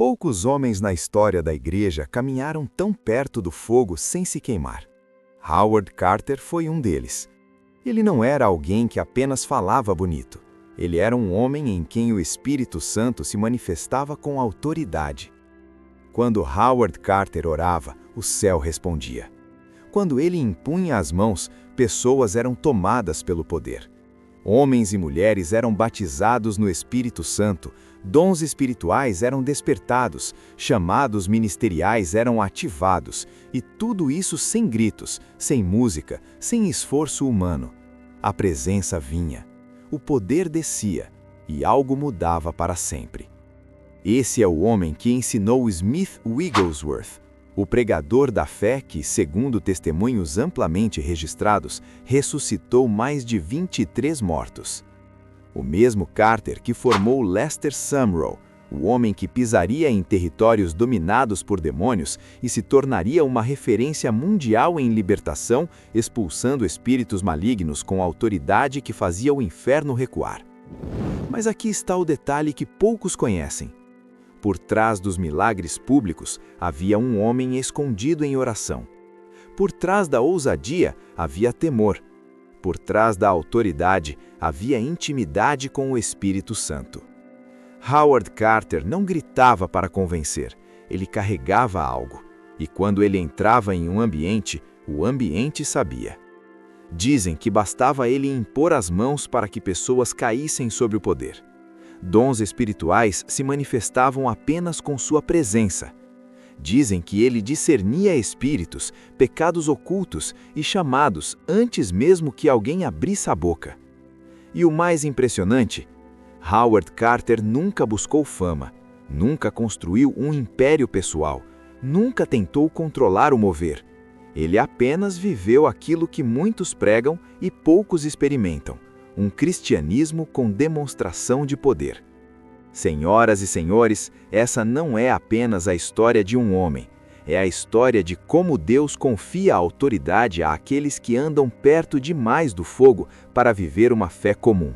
Poucos homens na história da igreja caminharam tão perto do fogo sem se queimar. Howard Carter foi um deles. Ele não era alguém que apenas falava bonito. Ele era um homem em quem o Espírito Santo se manifestava com autoridade. Quando Howard Carter orava, o céu respondia. Quando ele impunha as mãos, pessoas eram tomadas pelo poder. Homens e mulheres eram batizados no Espírito Santo, dons espirituais eram despertados, chamados ministeriais eram ativados, e tudo isso sem gritos, sem música, sem esforço humano. A presença vinha, o poder descia, e algo mudava para sempre. Esse é o homem que ensinou Smith Wigglesworth, o pregador da fé que, segundo testemunhos amplamente registrados, ressuscitou mais de 23 mortos. O mesmo Carter que formou Lester Sumrall, o homem que pisaria em territórios dominados por demônios e se tornaria uma referência mundial em libertação, expulsando espíritos malignos com autoridade que fazia o inferno recuar. Mas aqui está o detalhe que poucos conhecem. Por trás dos milagres públicos, havia um homem escondido em oração. Por trás da ousadia, havia temor. Por trás da autoridade, havia intimidade com o Espírito Santo. Howard Carter não gritava para convencer, ele carregava algo. E quando ele entrava em um ambiente, o ambiente sabia. Dizem que bastava ele impor as mãos para que pessoas caíssem sob o poder. Dons espirituais se manifestavam apenas com sua presença. Dizem que ele discernia espíritos, pecados ocultos e chamados antes mesmo que alguém abrisse a boca. E o mais impressionante, Howard Carter nunca buscou fama, nunca construiu um império pessoal, nunca tentou controlar o mover. Ele apenas viveu aquilo que muitos pregam e poucos experimentam. Um cristianismo com demonstração de poder. Senhoras e senhores, essa não é apenas a história de um homem, é a história de como Deus confia a autoridade àqueles que andam perto demais do fogo para viver uma fé comum.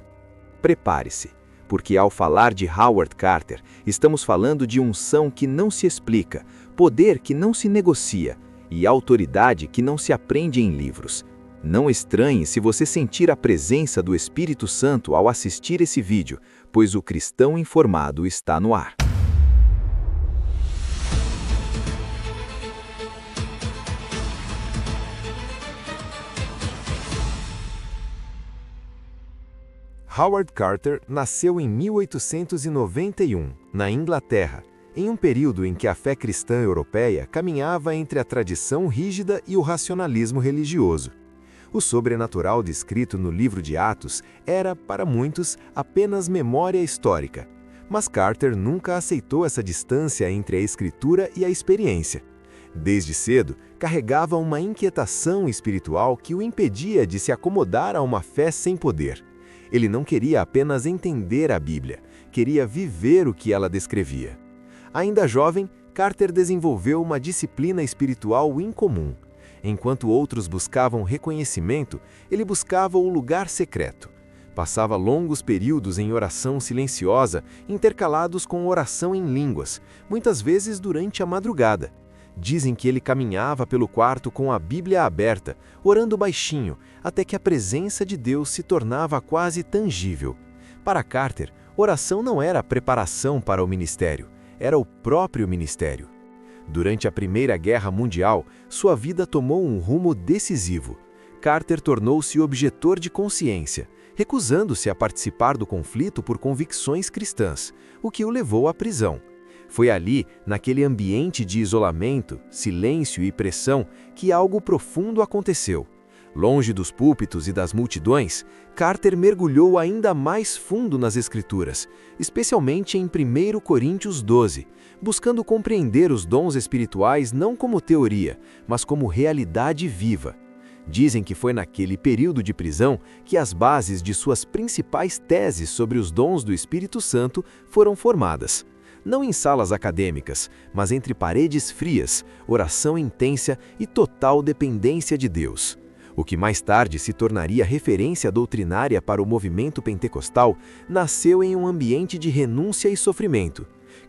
Prepare-se, porque ao falar de Howard Carter, estamos falando de unção que não se explica, poder que não se negocia e autoridade que não se aprende em livros. Não estranhe se você sentir a presença do Espírito Santo ao assistir esse vídeo, pois o cristão informado está no ar. Howard Carter nasceu em 1891, na Inglaterra, em um período em que a fé cristã europeia caminhava entre a tradição rígida e o racionalismo religioso. O sobrenatural descrito no livro de Atos era, para muitos, apenas memória histórica. Mas Carter nunca aceitou essa distância entre a escritura e a experiência. Desde cedo, carregava uma inquietação espiritual que o impedia de se acomodar a uma fé sem poder. Ele não queria apenas entender a Bíblia, queria viver o que ela descrevia. Ainda jovem, Carter desenvolveu uma disciplina espiritual incomum. Enquanto outros buscavam reconhecimento, ele buscava o lugar secreto. Passava longos períodos em oração silenciosa, intercalados com oração em línguas, muitas vezes durante a madrugada. Dizem que ele caminhava pelo quarto com a Bíblia aberta, orando baixinho, até que a presença de Deus se tornava quase tangível. Para Carter, oração não era a preparação para o ministério, era o próprio ministério. Durante a Primeira Guerra Mundial, sua vida tomou um rumo decisivo. Carter tornou-se objetor de consciência, recusando-se a participar do conflito por convicções cristãs, o que o levou à prisão. Foi ali, naquele ambiente de isolamento, silêncio e pressão, que algo profundo aconteceu. Longe dos púlpitos e das multidões, Carter mergulhou ainda mais fundo nas Escrituras, especialmente em 1 Coríntios 12, buscando compreender os dons espirituais não como teoria, mas como realidade viva. Dizem que foi naquele período de prisão que as bases de suas principais teses sobre os dons do Espírito Santo foram formadas. Não em salas acadêmicas, mas entre paredes frias, oração intensa e total dependência de Deus. O que mais tarde se tornaria referência doutrinária para o movimento pentecostal, nasceu em um ambiente de renúncia e sofrimento.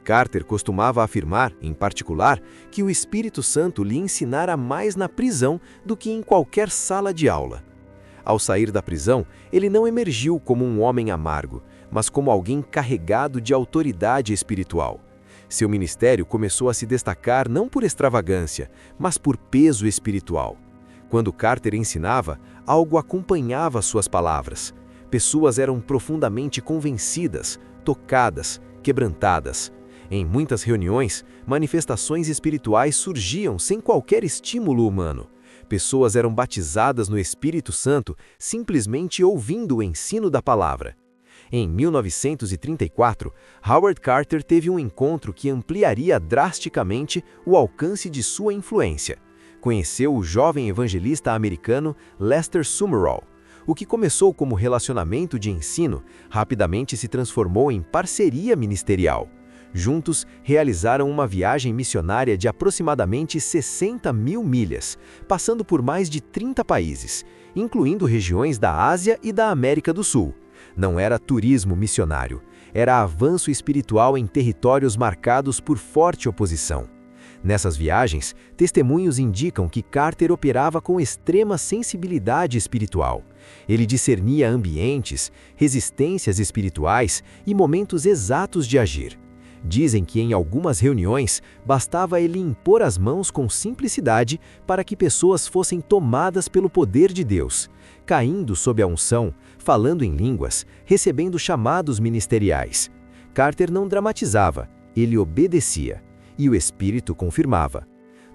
Carter costumava afirmar, em particular, que o Espírito Santo lhe ensinara mais na prisão do que em qualquer sala de aula. Ao sair da prisão, ele não emergiu como um homem amargo, mas como alguém carregado de autoridade espiritual. Seu ministério começou a se destacar não por extravagância, mas por peso espiritual. Quando Carter ensinava, algo acompanhava suas palavras. Pessoas eram profundamente convencidas, tocadas, quebrantadas. Em muitas reuniões, manifestações espirituais surgiam sem qualquer estímulo humano. Pessoas eram batizadas no Espírito Santo simplesmente ouvindo o ensino da palavra. Em 1934, Howard Carter teve um encontro que ampliaria drasticamente o alcance de sua influência. Conheceu o jovem evangelista americano Lester Sumrall. O que começou como relacionamento de ensino, rapidamente se transformou em parceria ministerial. Juntos, realizaram uma viagem missionária de aproximadamente 60 mil milhas, passando por mais de 30 países, incluindo regiões da Ásia e da América do Sul. Não era turismo missionário, era avanço espiritual em territórios marcados por forte oposição. Nessas viagens, testemunhos indicam que Carter operava com extrema sensibilidade espiritual. Ele discernia ambientes, resistências espirituais e momentos exatos de agir. Dizem que em algumas reuniões, bastava ele impor as mãos com simplicidade para que pessoas fossem tomadas pelo poder de Deus, caindo sob a unção, falando em línguas, recebendo chamados ministeriais. Carter não dramatizava, ele obedecia, e o Espírito confirmava.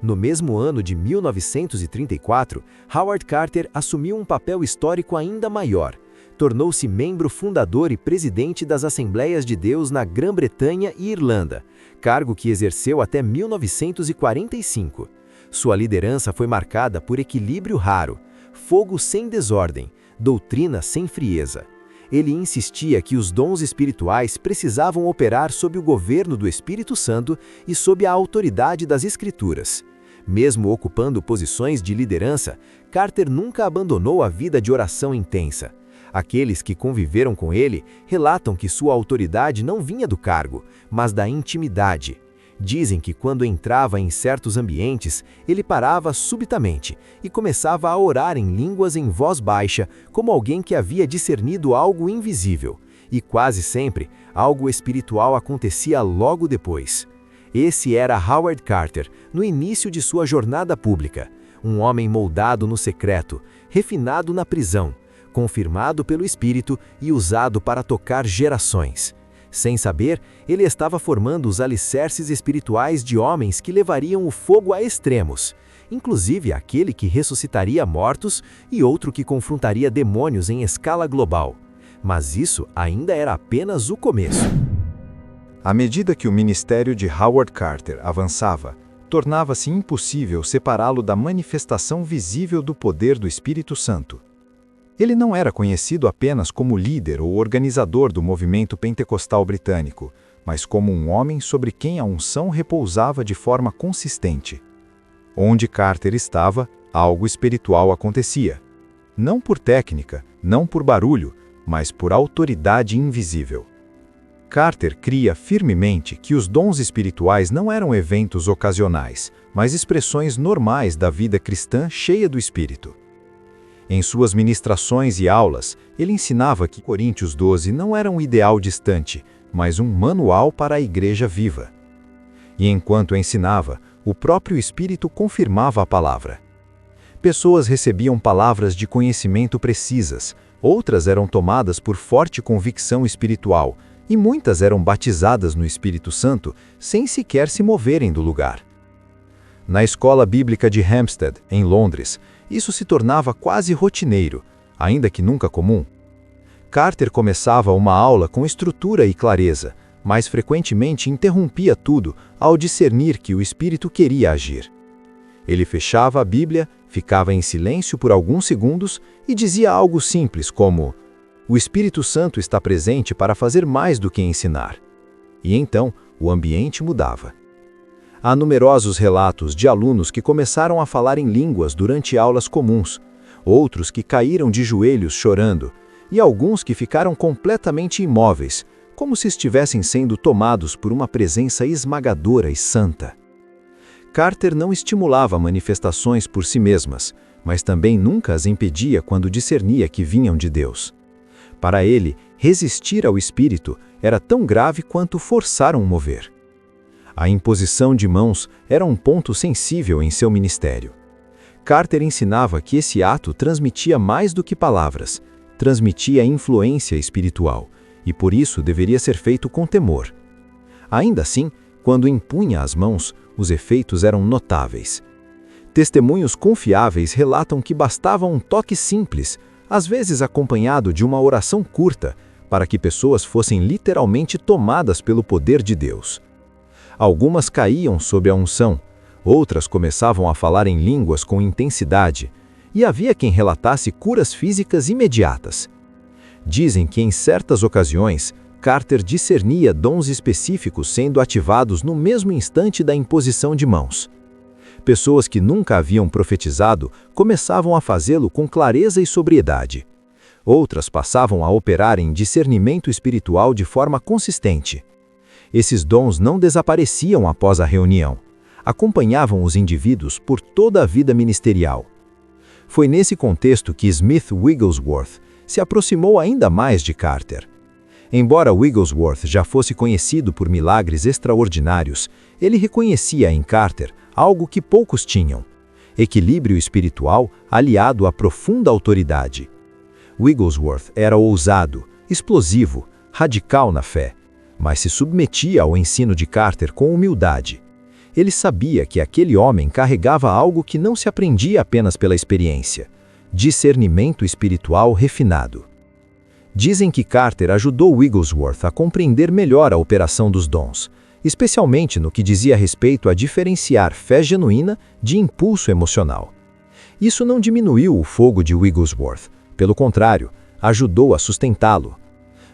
No mesmo ano de 1934, Howard Carter assumiu um papel histórico ainda maior. Tornou-se membro fundador e presidente das Assembleias de Deus na Grã-Bretanha e Irlanda, cargo que exerceu até 1945. Sua liderança foi marcada por equilíbrio raro, fogo sem desordem, doutrina sem frieza. Ele insistia que os dons espirituais precisavam operar sob o governo do Espírito Santo e sob a autoridade das Escrituras. Mesmo ocupando posições de liderança, Carter nunca abandonou a vida de oração intensa. Aqueles que conviveram com ele relatam que sua autoridade não vinha do cargo, mas da intimidade. Dizem que quando entrava em certos ambientes, ele parava subitamente e começava a orar em línguas em voz baixa, como alguém que havia discernido algo invisível. E quase sempre, algo espiritual acontecia logo depois. Esse era Howard Carter, no início de sua jornada pública. Um homem moldado no secreto, refinado na prisão, confirmado pelo Espírito e usado para tocar gerações. Sem saber, ele estava formando os alicerces espirituais de homens que levariam o fogo a extremos, inclusive aquele que ressuscitaria mortos e outro que confrontaria demônios em escala global. Mas isso ainda era apenas o começo. À medida que o ministério de Howard Carter avançava, tornava-se impossível separá-lo da manifestação visível do poder do Espírito Santo. Ele não era conhecido apenas como líder ou organizador do movimento pentecostal britânico, mas como um homem sobre quem a unção repousava de forma consistente. Onde Carter estava, algo espiritual acontecia. Não por técnica, não por barulho, mas por autoridade invisível. Carter cria firmemente que os dons espirituais não eram eventos ocasionais, mas expressões normais da vida cristã cheia do Espírito. Em suas ministrações e aulas, ele ensinava que Coríntios 12 não era um ideal distante, mas um manual para a igreja viva. E enquanto ensinava, o próprio Espírito confirmava a palavra. Pessoas recebiam palavras de conhecimento precisas, outras eram tomadas por forte convicção espiritual, e muitas eram batizadas no Espírito Santo sem sequer se moverem do lugar. Na escola bíblica de Hampstead, em Londres, isso se tornava quase rotineiro, ainda que nunca comum. Carter começava uma aula com estrutura e clareza, mas frequentemente interrompia tudo ao discernir que o Espírito queria agir. Ele fechava a Bíblia, ficava em silêncio por alguns segundos e dizia algo simples como: "O Espírito Santo está presente para fazer mais do que ensinar." E então o ambiente mudava. Há numerosos relatos de alunos que começaram a falar em línguas durante aulas comuns, outros que caíram de joelhos chorando, e alguns que ficaram completamente imóveis, como se estivessem sendo tomados por uma presença esmagadora e santa. Carter não estimulava manifestações por si mesmas, mas também nunca as impedia quando discernia que vinham de Deus. Para ele, resistir ao Espírito era tão grave quanto forçar um mover. A imposição de mãos era um ponto sensível em seu ministério. Carter ensinava que esse ato transmitia mais do que palavras, transmitia influência espiritual, e por isso deveria ser feito com temor. Ainda assim, quando impunha as mãos, os efeitos eram notáveis. Testemunhos confiáveis relatam que bastava um toque simples, às vezes acompanhado de uma oração curta, para que pessoas fossem literalmente tomadas pelo poder de Deus. Algumas caíam sob a unção, outras começavam a falar em línguas com intensidade, e havia quem relatasse curas físicas imediatas. Dizem que em certas ocasiões, Carter discernia dons específicos sendo ativados no mesmo instante da imposição de mãos. Pessoas que nunca haviam profetizado começavam a fazê-lo com clareza e sobriedade. Outras passavam a operar em discernimento espiritual de forma consistente. Esses dons não desapareciam após a reunião. Acompanhavam os indivíduos por toda a vida ministerial. Foi nesse contexto que Smith Wigglesworth se aproximou ainda mais de Carter. Embora Wigglesworth já fosse conhecido por milagres extraordinários, ele reconhecia em Carter algo que poucos tinham: equilíbrio espiritual aliado à profunda autoridade. Wigglesworth era ousado, explosivo, radical na fé, mas se submetia ao ensino de Carter com humildade. Ele sabia que aquele homem carregava algo que não se aprendia apenas pela experiência: discernimento espiritual refinado. Dizem que Carter ajudou Wigglesworth a compreender melhor a operação dos dons, especialmente no que dizia respeito a diferenciar fé genuína de impulso emocional. Isso não diminuiu o fogo de Wigglesworth, pelo contrário, ajudou a sustentá-lo.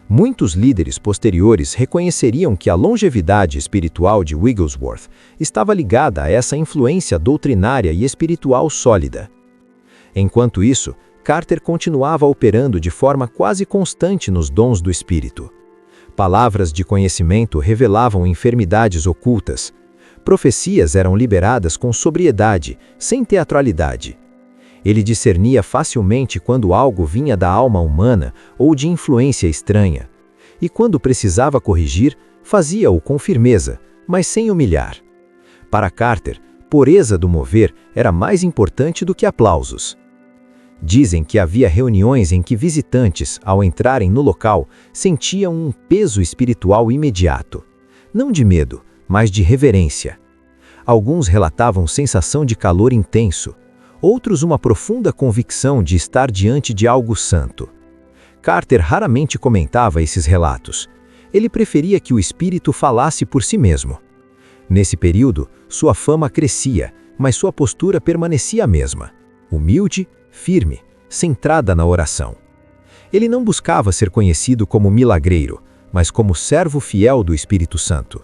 Muitos líderes posteriores reconheceriam que a longevidade espiritual de Wigglesworth estava ligada a essa influência doutrinária e espiritual sólida. Enquanto isso, Carter continuava operando de forma quase constante nos dons do Espírito. Palavras de conhecimento revelavam enfermidades ocultas. Profecias eram liberadas com sobriedade, sem teatralidade. Ele discernia facilmente quando algo vinha da alma humana ou de influência estranha. E quando precisava corrigir, fazia-o com firmeza, mas sem humilhar. Para Carter, pureza do mover era mais importante do que aplausos. Dizem que havia reuniões em que visitantes, ao entrarem no local, sentiam um peso espiritual imediato. Não de medo, mas de reverência. Alguns relatavam sensação de calor intenso, outros uma profunda convicção de estar diante de algo santo. Carter raramente comentava esses relatos. Ele preferia que o espírito falasse por si mesmo. Nesse período, sua fama crescia, mas sua postura permanecia a mesma: humilde, firme, centrada na oração. Ele não buscava ser conhecido como milagreiro, mas como servo fiel do Espírito Santo.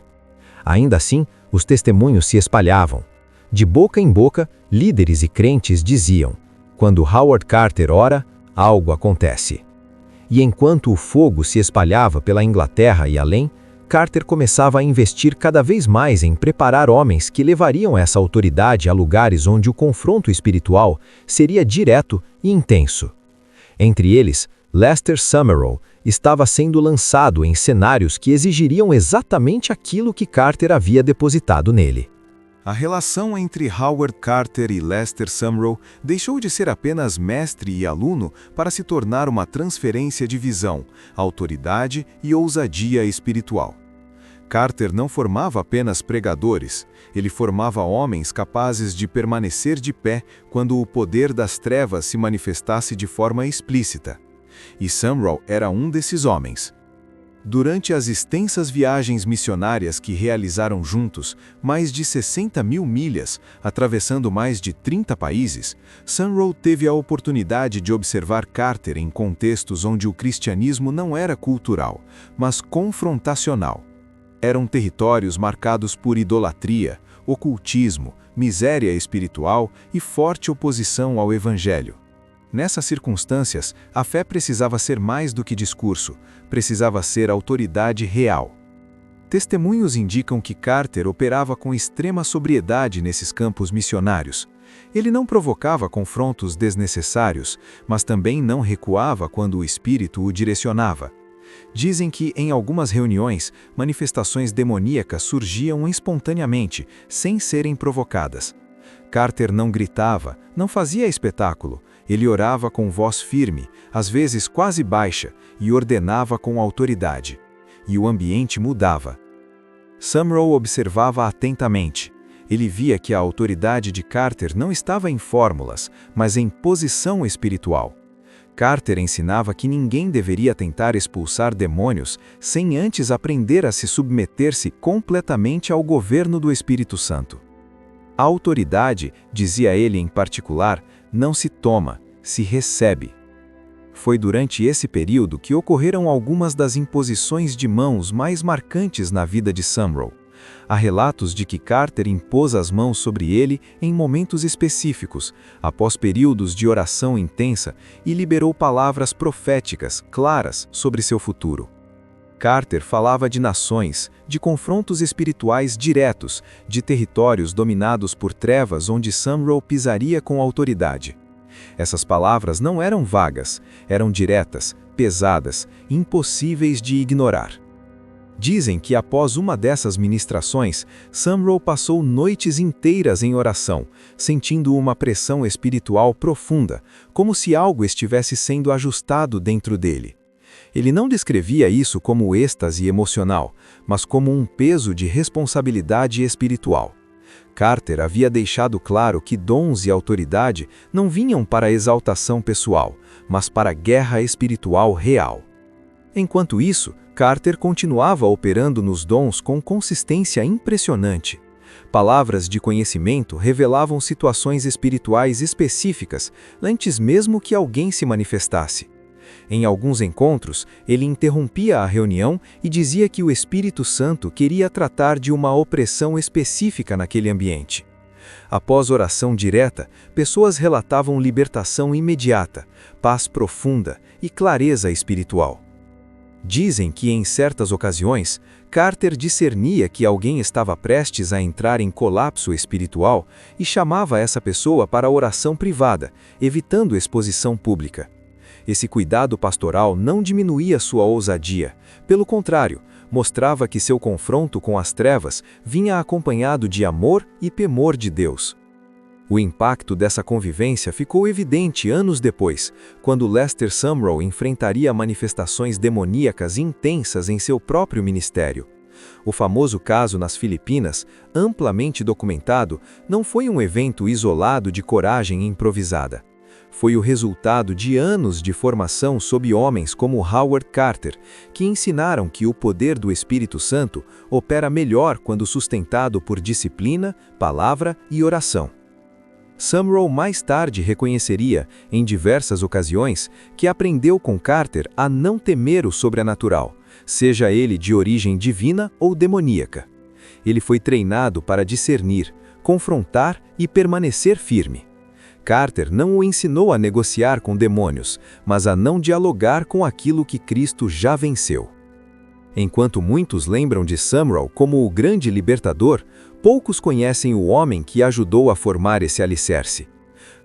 Ainda assim, os testemunhos se espalhavam. De boca em boca, líderes e crentes diziam: quando Howard Carter ora, algo acontece. E enquanto o fogo se espalhava pela Inglaterra e além, Carter começava a investir cada vez mais em preparar homens que levariam essa autoridade a lugares onde o confronto espiritual seria direto e intenso. Entre eles, Lester Summerall estava sendo lançado em cenários que exigiriam exatamente aquilo que Carter havia depositado nele. A relação entre Howard Carter e Lester Summerall deixou de ser apenas mestre e aluno para se tornar uma transferência de visão, autoridade e ousadia espiritual. Carter não formava apenas pregadores, ele formava homens capazes de permanecer de pé quando o poder das trevas se manifestasse de forma explícita. E Summerall era um desses homens. Durante as extensas viagens missionárias que realizaram juntos, mais de 60 mil milhas, atravessando mais de 30 países, Summerall teve a oportunidade de observar Carter em contextos onde o cristianismo não era cultural, mas confrontacional. Eram territórios marcados por idolatria, ocultismo, miséria espiritual e forte oposição ao Evangelho. Nessas circunstâncias, a fé precisava ser mais do que discurso, precisava ser autoridade real. Testemunhos indicam que Carter operava com extrema sobriedade nesses campos missionários. Ele não provocava confrontos desnecessários, mas também não recuava quando o Espírito o direcionava. Dizem que, em algumas reuniões, manifestações demoníacas surgiam espontaneamente, sem serem provocadas. Carter não gritava, não fazia espetáculo. Ele orava com voz firme, às vezes quase baixa, e ordenava com autoridade. E o ambiente mudava. Sumrall observava atentamente. Ele via que a autoridade de Carter não estava em fórmulas, mas em posição espiritual. Carter ensinava que ninguém deveria tentar expulsar demônios sem antes aprender a se submeter-se completamente ao governo do Espírito Santo. A autoridade, dizia ele em particular, não se toma, se recebe. Foi durante esse período que ocorreram algumas das imposições de mãos mais marcantes na vida de Sumrall. Há relatos de que Carter impôs as mãos sobre ele em momentos específicos, após períodos de oração intensa, e liberou palavras proféticas, claras, sobre seu futuro. Carter falava de nações, de confrontos espirituais diretos, de territórios dominados por trevas onde Sumrall pisaria com autoridade. Essas palavras não eram vagas, eram diretas, pesadas, impossíveis de ignorar. Dizem que após uma dessas ministrações, Sumrall passou noites inteiras em oração, sentindo uma pressão espiritual profunda, como se algo estivesse sendo ajustado dentro dele. Ele não descrevia isso como êxtase emocional, mas como um peso de responsabilidade espiritual. Carter havia deixado claro que dons e autoridade não vinham para exaltação pessoal, mas para guerra espiritual real. Enquanto isso, Carter continuava operando nos dons com consistência impressionante. Palavras de conhecimento revelavam situações espirituais específicas, antes mesmo que alguém se manifestasse. Em alguns encontros, ele interrompia a reunião e dizia que o Espírito Santo queria tratar de uma opressão específica naquele ambiente. Após oração direta, pessoas relatavam libertação imediata, paz profunda e clareza espiritual. Dizem que, em certas ocasiões, Carter discernia que alguém estava prestes a entrar em colapso espiritual e chamava essa pessoa para oração privada, evitando exposição pública. Esse cuidado pastoral não diminuía sua ousadia, pelo contrário, mostrava que seu confronto com as trevas vinha acompanhado de amor e temor de Deus. O impacto dessa convivência ficou evidente anos depois, quando Lester Sumrall enfrentaria manifestações demoníacas intensas em seu próprio ministério. O famoso caso nas Filipinas, amplamente documentado, não foi um evento isolado de coragem improvisada. Foi o resultado de anos de formação sob homens como Howard Carter, que ensinaram que o poder do Espírito Santo opera melhor quando sustentado por disciplina, palavra e oração. Sumrall mais tarde reconheceria, em diversas ocasiões, que aprendeu com Carter a não temer o sobrenatural, seja ele de origem divina ou demoníaca. Ele foi treinado para discernir, confrontar e permanecer firme. Carter não o ensinou a negociar com demônios, mas a não dialogar com aquilo que Cristo já venceu. Enquanto muitos lembram de Sumrall como o grande libertador, poucos conhecem o homem que ajudou a formar esse alicerce.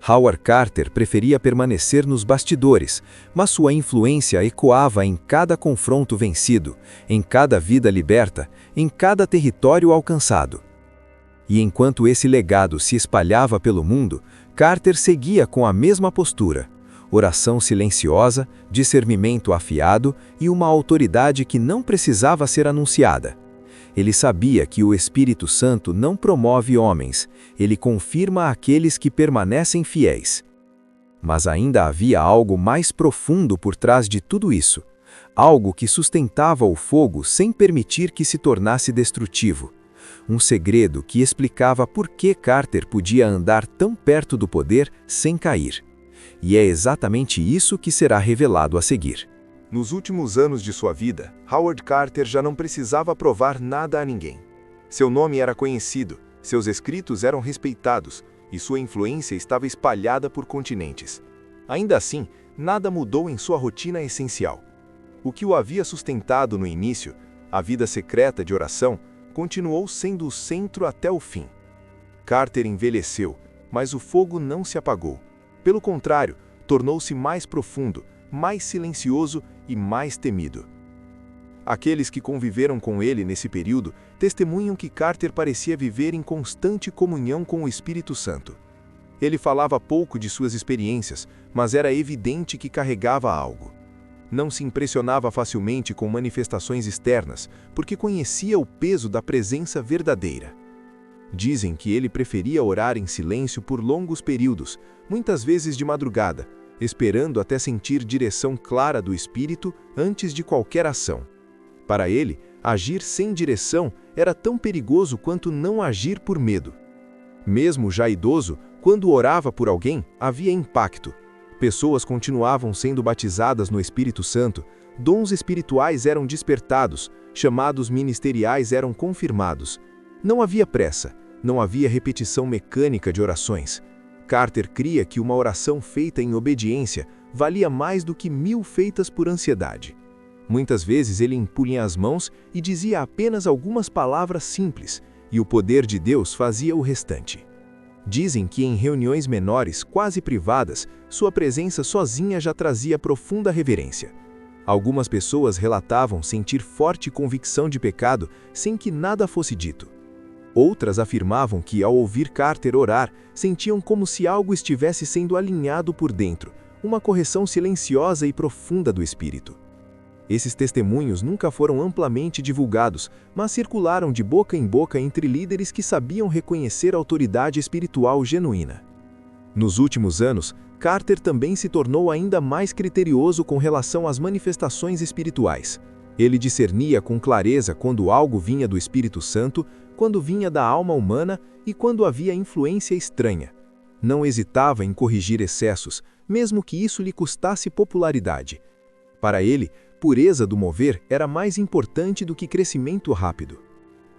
Howard Carter preferia permanecer nos bastidores, mas sua influência ecoava em cada confronto vencido, em cada vida liberta, em cada território alcançado. E enquanto esse legado se espalhava pelo mundo, Carter seguia com a mesma postura: oração silenciosa, discernimento afiado e uma autoridade que não precisava ser anunciada. Ele sabia que o Espírito Santo não promove homens, ele confirma aqueles que permanecem fiéis. Mas ainda havia algo mais profundo por trás de tudo isso, algo que sustentava o fogo sem permitir que se tornasse destrutivo. Um segredo que explicava por que Carter podia andar tão perto do poder sem cair. E é exatamente isso que será revelado a seguir. Nos últimos anos de sua vida, Howard Carter já não precisava provar nada a ninguém. Seu nome era conhecido, seus escritos eram respeitados e sua influência estava espalhada por continentes. Ainda assim, nada mudou em sua rotina essencial. O que o havia sustentado no início, a vida secreta de oração, continuou sendo o centro até o fim. Carter envelheceu, mas o fogo não se apagou. Pelo contrário, tornou-se mais profundo, mais silencioso e mais temido. Aqueles que conviveram com ele nesse período testemunham que Carter parecia viver em constante comunhão com o Espírito Santo. Ele falava pouco de suas experiências, mas era evidente que carregava algo. Não se impressionava facilmente com manifestações externas, porque conhecia o peso da presença verdadeira. Dizem que ele preferia orar em silêncio por longos períodos, muitas vezes de madrugada, esperando até sentir direção clara do Espírito antes de qualquer ação. Para ele, agir sem direção era tão perigoso quanto não agir por medo. Mesmo já idoso, quando orava por alguém, havia impacto. Pessoas continuavam sendo batizadas no Espírito Santo, dons espirituais eram despertados, chamados ministeriais eram confirmados. Não havia pressa, não havia repetição mecânica de orações. Carter cria que uma oração feita em obediência valia mais do que 1000 feitas por ansiedade. Muitas vezes ele impunha as mãos e dizia apenas algumas palavras simples, e o poder de Deus fazia o restante. Dizem que em reuniões menores, quase privadas, sua presença sozinha já trazia profunda reverência. Algumas pessoas relatavam sentir forte convicção de pecado sem que nada fosse dito. Outras afirmavam que, ao ouvir Carter orar, sentiam como se algo estivesse sendo alinhado por dentro, uma correção silenciosa e profunda do espírito. Esses testemunhos nunca foram amplamente divulgados, mas circularam de boca em boca entre líderes que sabiam reconhecer a autoridade espiritual genuína. Nos últimos anos, Carter também se tornou ainda mais criterioso com relação às manifestações espirituais. Ele discernia com clareza quando algo vinha do Espírito Santo, quando vinha da alma humana e quando havia influência estranha. Não hesitava em corrigir excessos, mesmo que isso lhe custasse popularidade. Para ele, pureza do mover era mais importante do que crescimento rápido.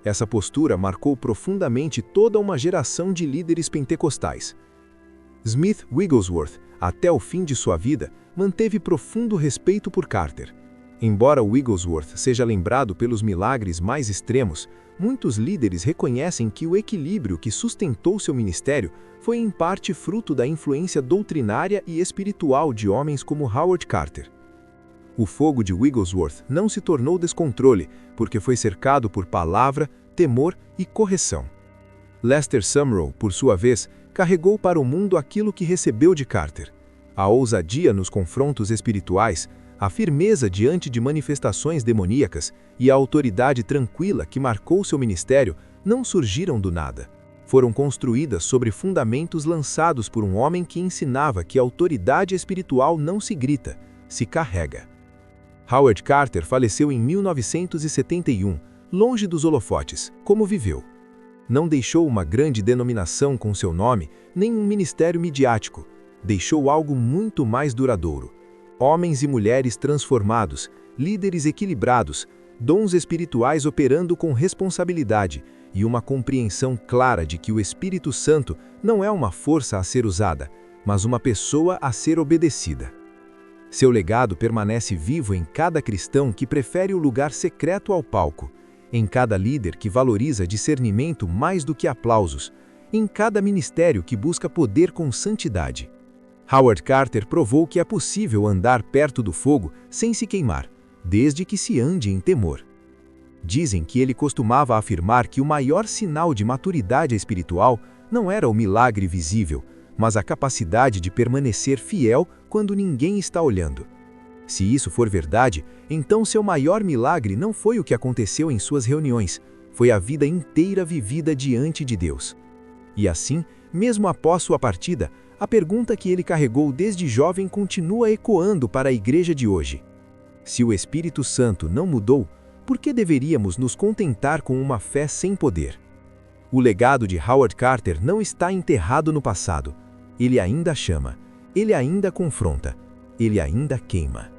Essa postura marcou profundamente toda uma geração de líderes pentecostais. Smith Wigglesworth, até o fim de sua vida, manteve profundo respeito por Carter. Embora Wigglesworth seja lembrado pelos milagres mais extremos, muitos líderes reconhecem que o equilíbrio que sustentou seu ministério foi em parte fruto da influência doutrinária e espiritual de homens como Howard Carter. O fogo de Wigglesworth não se tornou descontrole, porque foi cercado por palavra, temor e correção. Lester Sumrall, por sua vez, carregou para o mundo aquilo que recebeu de Carter. A ousadia nos confrontos espirituais, a firmeza diante de manifestações demoníacas e a autoridade tranquila que marcou seu ministério não surgiram do nada. Foram construídas sobre fundamentos lançados por um homem que ensinava que a autoridade espiritual não se grita, se carrega. Howard Carter faleceu em 1971, longe dos holofotes, como viveu. Não deixou uma grande denominação com seu nome, nem um ministério midiático. Deixou algo muito mais duradouro. Homens e mulheres transformados, líderes equilibrados, dons espirituais operando com responsabilidade e uma compreensão clara de que o Espírito Santo não é uma força a ser usada, mas uma pessoa a ser obedecida. Seu legado permanece vivo em cada cristão que prefere o lugar secreto ao palco, em cada líder que valoriza discernimento mais do que aplausos, em cada ministério que busca poder com santidade. Howard Carter provou que é possível andar perto do fogo sem se queimar, desde que se ande em temor. Dizem que ele costumava afirmar que o maior sinal de maturidade espiritual não era o milagre visível, mas a capacidade de permanecer fiel quando ninguém está olhando. Se isso for verdade, então seu maior milagre não foi o que aconteceu em suas reuniões, foi a vida inteira vivida diante de Deus. E assim, mesmo após sua partida, a pergunta que ele carregou desde jovem continua ecoando para a igreja de hoje. Se o Espírito Santo não mudou, por que deveríamos nos contentar com uma fé sem poder? O legado de Howard Carter não está enterrado no passado. Ele ainda chama, ele ainda confronta, ele ainda queima.